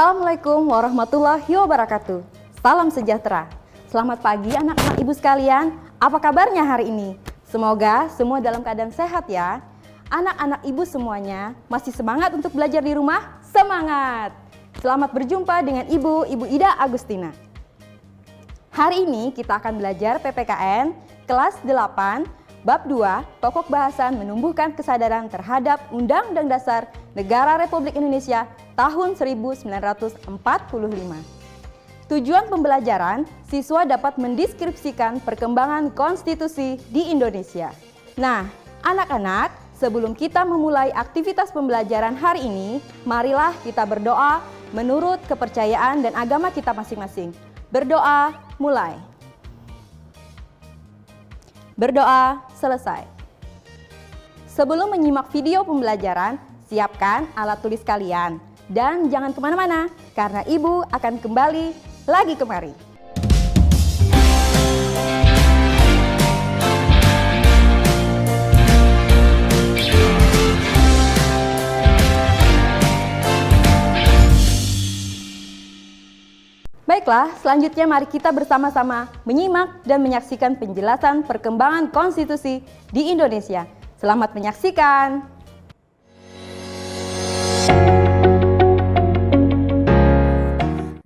Assalamualaikum warahmatullahi wabarakatuh. Salam sejahtera. Selamat pagi anak-anak ibu sekalian. Apa kabarnya hari ini? Semoga semua dalam keadaan sehat ya. Anak-anak ibu semuanya masih semangat untuk belajar di rumah? Semangat! Selamat berjumpa dengan Ibu Ida Agustina. Hari ini kita akan belajar PPKN kelas 8 Bab 2, Pokok Bahasan Menumbuhkan Kesadaran Terhadap Undang-Undang Dasar Negara Republik Indonesia tahun 1945. Tujuan pembelajaran, siswa dapat mendeskripsikan perkembangan konstitusi di Indonesia. Nah, anak-anak, sebelum kita memulai aktivitas pembelajaran hari ini, marilah kita berdoa menurut kepercayaan dan agama kita masing-masing. Berdoa, mulai. Berdoa selesai. Sebelum menyimak video pembelajaran, siapkan alat tulis kalian. Dan jangan kemana-mana, karena Ibu akan kembali lagi kemari. Baiklah, selanjutnya mari kita bersama-sama menyimak dan menyaksikan penjelasan perkembangan konstitusi di Indonesia. Selamat menyaksikan.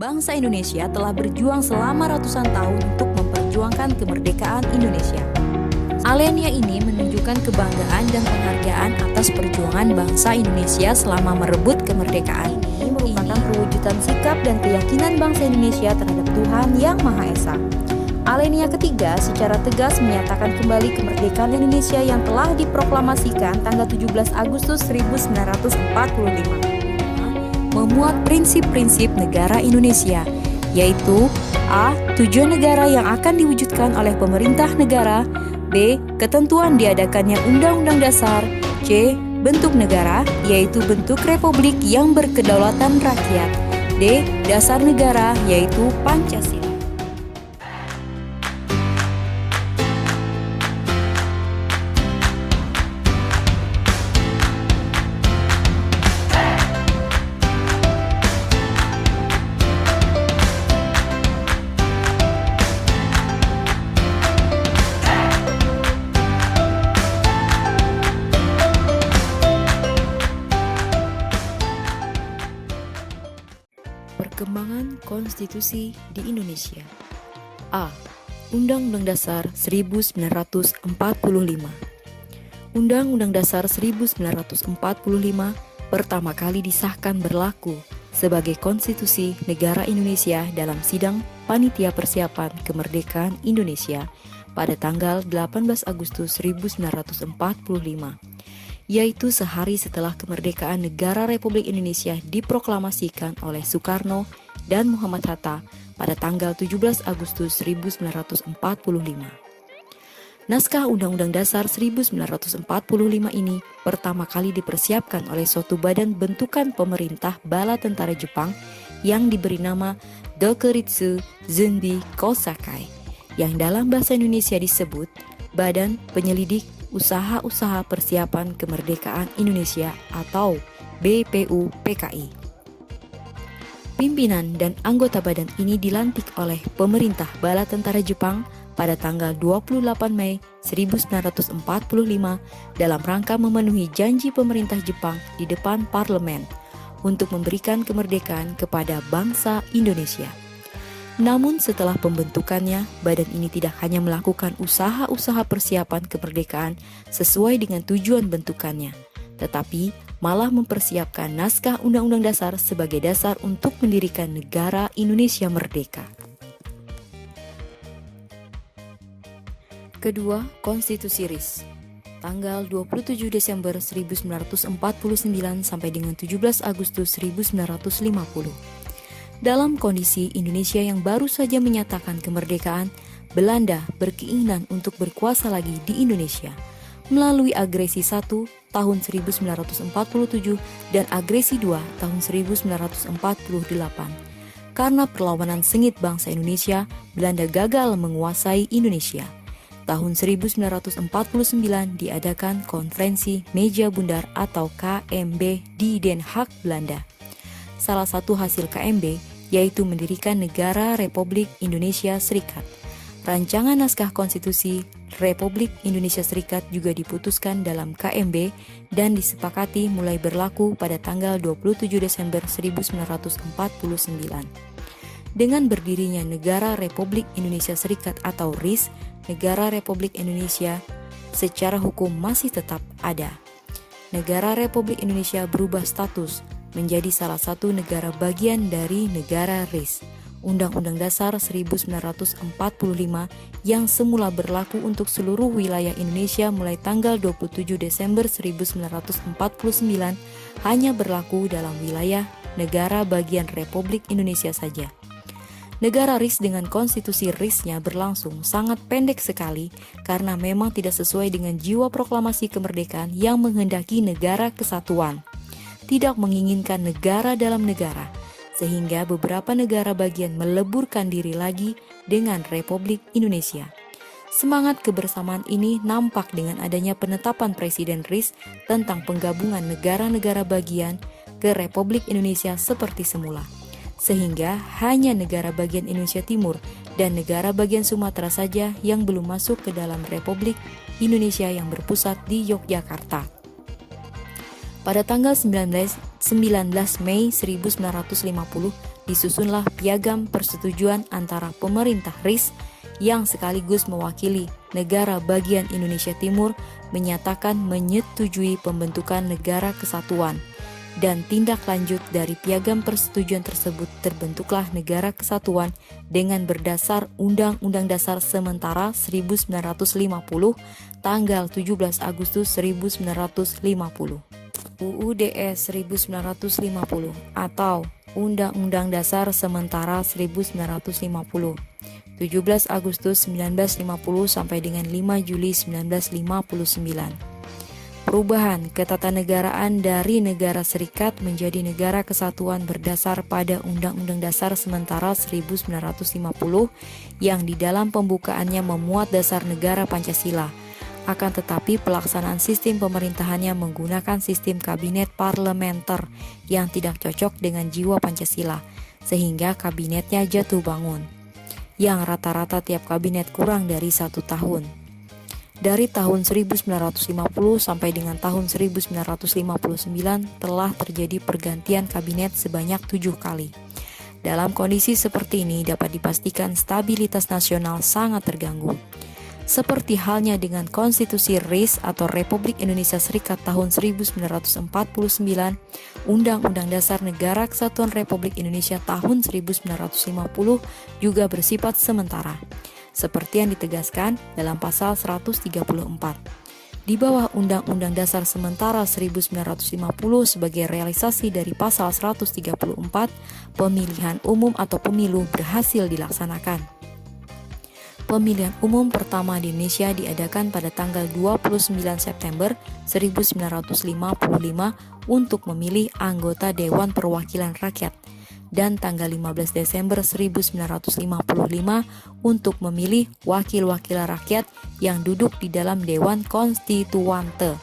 Bangsa Indonesia telah berjuang selama ratusan tahun untuk memperjuangkan kemerdekaan Indonesia. Alenia ini menunjukkan kebanggaan dan penghargaan atas perjuangan bangsa Indonesia selama merebut kemerdekaan. Ini merupakan perwujudan sikap dan keyakinan bangsa Indonesia terhadap Tuhan Yang Maha Esa. Alenia ketiga secara tegas menyatakan kembali kemerdekaan Indonesia yang telah diproklamasikan tanggal 17 Agustus 1945. Memuat prinsip-prinsip negara Indonesia, yaitu A. Tujuan negara yang akan diwujudkan oleh pemerintah negara, B. Ketentuan diadakannya Undang-Undang Dasar, C. Bentuk negara, yaitu bentuk republik yang berkedaulatan rakyat, D. Dasar negara, yaitu Pancasila. Perkembangan konstitusi di Indonesia. A. Undang-Undang Dasar 1945. Undang-Undang Dasar 1945 pertama kali disahkan berlaku sebagai konstitusi negara Indonesia dalam sidang Panitia Persiapan Kemerdekaan Indonesia pada tanggal 18 Agustus 1945. Yaitu sehari setelah kemerdekaan negara Republik Indonesia diproklamasikan oleh Soekarno dan Muhammad Hatta pada tanggal 17 Agustus 1945. Naskah Undang-Undang Dasar 1945 ini pertama kali dipersiapkan oleh suatu badan bentukan pemerintah bala tentara Jepang yang diberi nama Dokuritsu Zunbi Kosakai, yang dalam bahasa Indonesia disebut Badan Penyelidik Usaha-Usaha Persiapan Kemerdekaan Indonesia atau BPUPKI. Pimpinan dan anggota badan ini dilantik oleh pemerintah bala tentara Jepang pada tanggal 28 Mei 1945 dalam rangka memenuhi janji pemerintah Jepang di depan parlemen untuk memberikan kemerdekaan kepada bangsa Indonesia. Namun setelah pembentukannya, badan ini tidak hanya melakukan usaha-usaha persiapan kemerdekaan sesuai dengan tujuan bentukannya, tetapi malah mempersiapkan naskah Undang-Undang Dasar sebagai dasar untuk mendirikan negara Indonesia merdeka. Kedua, Konstitusi RIS. Tanggal 27 Desember 1949 sampai dengan 17 Agustus 1950. Dalam kondisi Indonesia yang baru saja menyatakan kemerdekaan, Belanda berkeinginan untuk berkuasa lagi di Indonesia melalui agresi 1 tahun 1947 dan agresi 2 tahun 1948. Karena perlawanan sengit bangsa Indonesia, Belanda gagal menguasai Indonesia. Tahun 1949 diadakan Konferensi Meja Bundar atau KMB di Den Haag, Belanda. salah satu hasil KMB, yaitu mendirikan Negara Republik Indonesia Serikat. Rancangan naskah konstitusi Republik Indonesia Serikat juga diputuskan dalam KMB dan disepakati mulai berlaku pada tanggal 27 Desember 1949. Dengan berdirinya Negara Republik Indonesia Serikat atau RIS, Negara Republik Indonesia secara hukum masih tetap ada. Negara Republik Indonesia berubah status menjadi salah satu negara bagian dari negara RIS. Undang-Undang Dasar 1945 yang semula berlaku untuk seluruh wilayah Indonesia mulai tanggal 27 Desember 1949 hanya berlaku dalam wilayah negara bagian Republik Indonesia saja. Negara RIS dengan konstitusi RIS-nya berlangsung sangat pendek sekali karena memang tidak sesuai dengan jiwa proklamasi kemerdekaan yang menghendaki negara kesatuan, tidak menginginkan negara dalam negara, sehingga beberapa negara bagian meleburkan diri lagi dengan Republik Indonesia. Semangat kebersamaan ini nampak dengan adanya penetapan Presiden RIS tentang penggabungan negara-negara bagian ke Republik Indonesia seperti semula, sehingga hanya negara bagian Indonesia Timur dan negara bagian Sumatera saja yang belum masuk ke dalam Republik Indonesia yang berpusat di Yogyakarta. Pada tanggal 19 Mei 1950 disusunlah Piagam Persetujuan antara pemerintah RIS yang sekaligus mewakili negara bagian Indonesia Timur menyatakan menyetujui pembentukan negara kesatuan, dan tindak lanjut dari Piagam Persetujuan tersebut terbentuklah Negara Kesatuan dengan berdasar Undang-Undang Dasar Sementara 1950 tanggal 17 Agustus 1950. UUDS 1950 atau Undang-Undang Dasar Sementara 1950, 17 Agustus 1950 sampai dengan 5 Juli 1959. Perubahan ketatanegaraan dari negara serikat menjadi negara kesatuan berdasar pada Undang-Undang Dasar Sementara 1950 yang di dalam pembukaannya memuat dasar negara Pancasila. Akan tetapi pelaksanaan sistem pemerintahannya menggunakan sistem kabinet parlementer yang tidak cocok dengan jiwa Pancasila, sehingga kabinetnya jatuh bangun, yang rata-rata tiap kabinet kurang dari 1 tahun. Dari tahun 1950 sampai dengan tahun 1959 telah terjadi pergantian kabinet sebanyak 7 kali. Dalam kondisi seperti ini dapat dipastikan stabilitas nasional sangat terganggu. Seperti halnya dengan Konstitusi RIS atau Republik Indonesia Serikat tahun 1949, Undang-Undang Dasar Negara Kesatuan Republik Indonesia tahun 1950 juga bersifat sementara, seperti yang ditegaskan dalam pasal 134. Di bawah Undang-Undang Dasar Sementara 1950 sebagai realisasi dari pasal 134, pemilihan umum atau pemilu berhasil dilaksanakan. Pemilihan umum pertama di Indonesia diadakan pada tanggal 29 September 1955 untuk memilih anggota Dewan Perwakilan Rakyat, dan tanggal 15 Desember 1955 untuk memilih wakil-wakil rakyat yang duduk di dalam Dewan Konstituante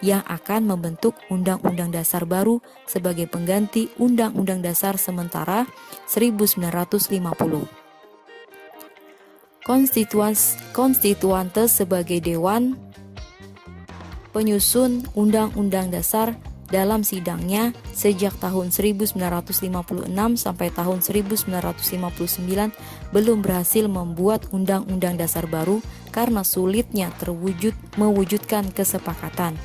yang akan membentuk Undang-Undang Dasar baru sebagai pengganti Undang-Undang Dasar Sementara 1950. Konstituante sebagai Dewan Penyusun Undang-Undang Dasar dalam sidangnya sejak tahun 1956 sampai tahun 1959 belum berhasil membuat Undang-Undang Dasar baru karena sulitnya mewujudkan kesepakatan.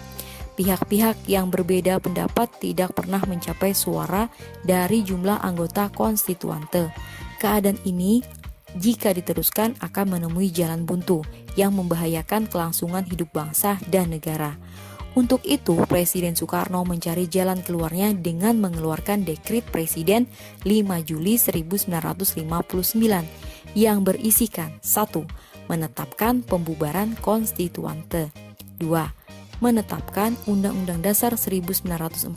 Pihak-pihak yang berbeda pendapat tidak pernah mencapai suara dari jumlah anggota konstituante. Keadaan ini jika diteruskan akan menemui jalan buntu yang membahayakan kelangsungan hidup bangsa dan negara. Untuk itu, Presiden Soekarno mencari jalan keluarnya dengan mengeluarkan Dekrit Presiden 5 Juli 1959 yang berisikan 1. Menetapkan pembubaran konstituante. 2. Menetapkan Undang-Undang Dasar 1945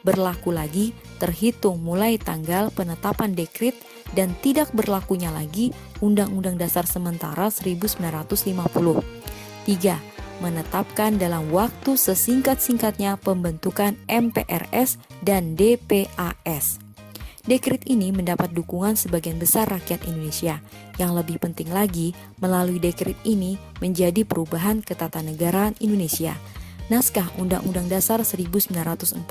berlaku lagi terhitung mulai tanggal penetapan dekrit dan tidak berlakunya lagi Undang-Undang Dasar Sementara 1950. 3. menetapkan dalam waktu sesingkat-singkatnya pembentukan MPRS dan DPAS. Dekret ini mendapat dukungan sebagian besar rakyat Indonesia. Yang lebih penting lagi, melalui dekret ini menjadi perubahan ketatanegaraan Indonesia. Naskah Undang-Undang Dasar 1945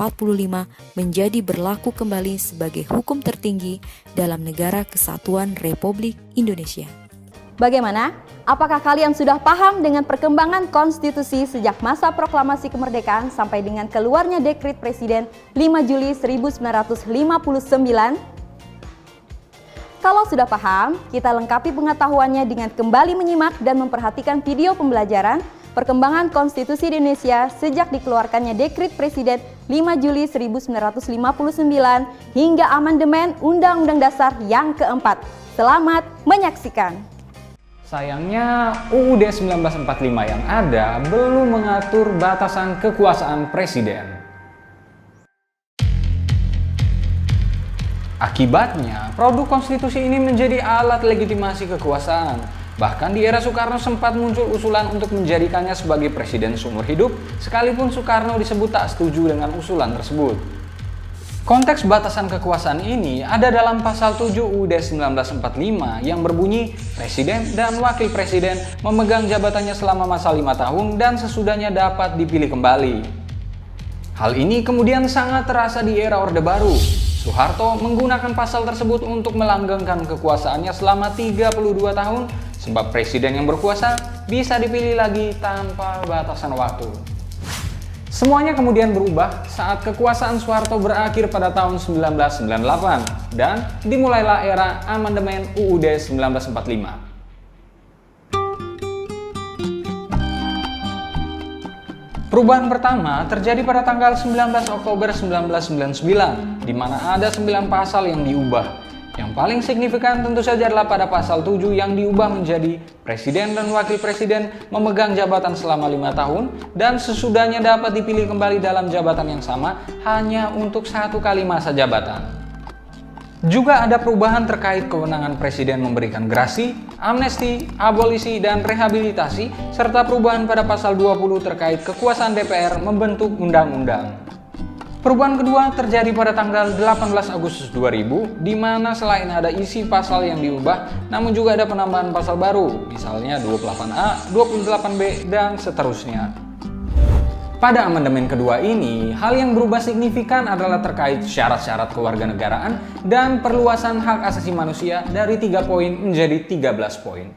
menjadi berlaku kembali sebagai hukum tertinggi dalam Negara Kesatuan Republik Indonesia. Bagaimana? Apakah kalian sudah paham dengan perkembangan konstitusi sejak masa proklamasi kemerdekaan sampai dengan keluarnya dekret Presiden 5 Juli 1959? Kalau sudah paham, kita lengkapi pengetahuannya dengan kembali menyimak dan memperhatikan video pembelajaran perkembangan konstitusi di Indonesia sejak dikeluarkannya dekret Presiden 5 Juli 1959 hingga amandemen Undang-Undang Dasar yang keempat. Selamat menyaksikan. Sayangnya UUD 1945 yang ada belum mengatur batasan kekuasaan presiden. Akibatnya, produk konstitusi ini menjadi alat legitimasi kekuasaan. Bahkan di era Soekarno sempat muncul usulan untuk menjadikannya sebagai presiden seumur hidup, sekalipun Soekarno disebut tak setuju dengan usulan tersebut. Konteks batasan kekuasaan ini ada dalam pasal 7 UUD 1945 yang berbunyi Presiden dan Wakil Presiden memegang jabatannya selama masa 5 tahun dan sesudahnya dapat dipilih kembali. Hal ini kemudian sangat terasa di era Orde Baru. Soeharto menggunakan pasal tersebut untuk melanggengkan kekuasaannya selama 32 tahun sebab presiden yang berkuasa bisa dipilih lagi tanpa batasan waktu. Semuanya kemudian berubah saat kekuasaan Soeharto berakhir pada tahun 1998 dan dimulailah era amandemen UUD 1945. Perubahan pertama terjadi pada tanggal 19 Oktober 1999, di mana ada 9 pasal yang diubah. Yang paling signifikan tentu saja adalah pada pasal 7 yang diubah menjadi Presiden dan Wakil Presiden memegang jabatan selama 5 tahun dan sesudahnya dapat dipilih kembali dalam jabatan yang sama hanya untuk 1 kali masa jabatan. Juga ada perubahan terkait kewenangan Presiden memberikan grasi, amnesti, abolisi, dan rehabilitasi, serta perubahan pada pasal 20 terkait kekuasaan DPR membentuk undang-undang. Perubahan kedua terjadi pada tanggal 18 Agustus 2000, di mana selain ada isi pasal yang diubah, namun juga ada penambahan pasal baru, misalnya 28A, 28B, dan seterusnya. Pada amandemen kedua ini, hal yang berubah signifikan adalah terkait syarat-syarat kewarganegaraan dan perluasan hak asasi manusia dari 3 poin menjadi 13 poin.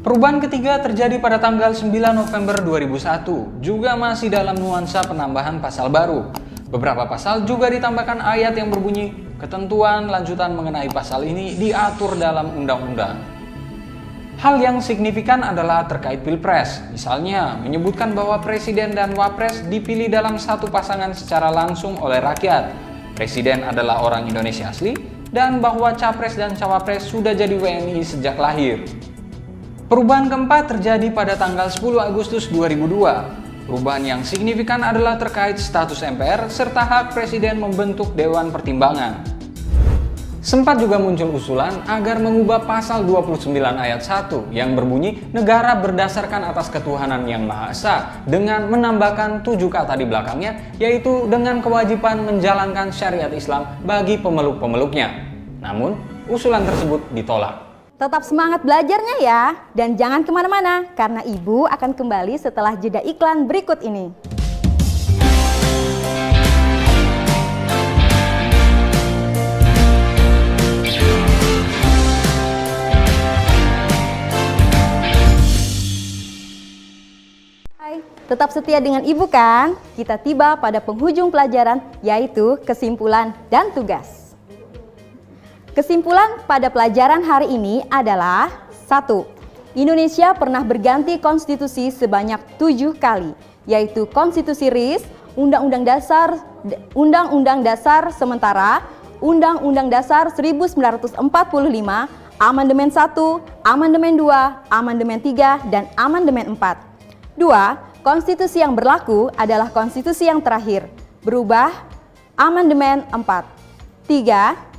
Perubahan ketiga terjadi pada tanggal 9 November 2001, juga masih dalam nuansa penambahan pasal baru. Beberapa pasal juga ditambahkan ayat yang berbunyi, ketentuan lanjutan mengenai pasal ini diatur dalam undang-undang. Hal yang signifikan adalah terkait Pilpres, misalnya menyebutkan bahwa Presiden dan Wapres dipilih dalam satu pasangan secara langsung oleh rakyat. Presiden adalah orang Indonesia asli, dan bahwa Capres dan Cawapres sudah jadi WNI sejak lahir. Perubahan keempat terjadi pada tanggal 10 Agustus 2002. Perubahan yang signifikan adalah terkait status MPR serta hak Presiden membentuk Dewan Pertimbangan. Sempat juga muncul usulan agar mengubah pasal 29 ayat 1 yang berbunyi negara berdasarkan atas ketuhanan yang Maha Esa dengan menambahkan 7 kata di belakangnya, yaitu dengan kewajiban menjalankan syariat Islam bagi pemeluk-pemeluknya. Namun, usulan tersebut ditolak. Tetap semangat belajarnya ya, dan jangan kemana-mana karena Ibu akan kembali setelah jeda iklan berikut ini. Tetap setia dengan Ibu kan? Kita tiba pada penghujung pelajaran, yaitu kesimpulan dan tugas. Kesimpulan pada pelajaran hari ini adalah 1. Indonesia pernah berganti konstitusi sebanyak 7 kali, yaitu Konstitusi RIS, Undang-Undang Dasar Sementara, Undang-Undang Dasar 1945, Amandemen 1, Amandemen 2, Amandemen 3, dan Amandemen 4. 2. Konstitusi yang berlaku adalah konstitusi yang terakhir, berubah Amandemen 4. 3.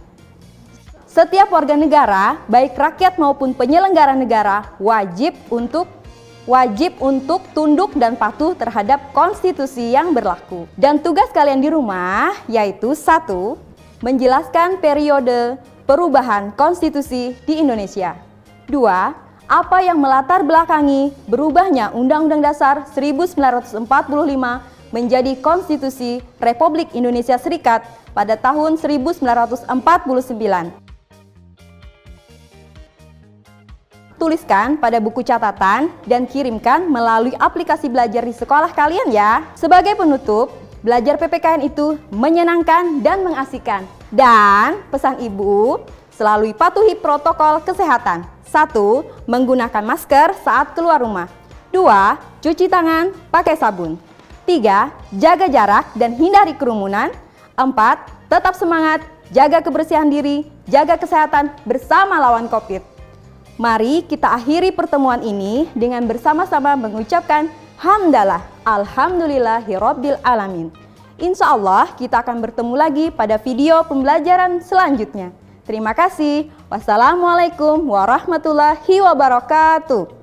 Setiap warga negara, baik rakyat maupun penyelenggara negara, wajib untuk tunduk dan patuh terhadap konstitusi yang berlaku. Dan tugas kalian di rumah yaitu 1. Menjelaskan periode perubahan konstitusi di Indonesia. 2. Apa yang melatar belakangi berubahnya Undang-Undang Dasar 1945 menjadi Konstitusi Republik Indonesia Serikat pada tahun 1949. Tuliskan pada buku catatan dan kirimkan melalui aplikasi belajar di sekolah kalian ya. Sebagai penutup, belajar PPKN itu menyenangkan dan mengasihkan. Dan pesan ibu, selalu patuhi protokol kesehatan. 1. Menggunakan masker saat keluar rumah. 2. Cuci tangan pakai sabun. 3. Jaga jarak dan hindari kerumunan. 4. Tetap semangat, jaga kebersihan diri, jaga kesehatan bersama lawan COVID. Mari kita akhiri pertemuan ini dengan bersama-sama mengucapkan hamdalah, alhamdulillahirabbil alamin. Insya Allah kita akan bertemu lagi pada video pembelajaran selanjutnya. Terima kasih. Wassalamualaikum warahmatullahi wabarakatuh.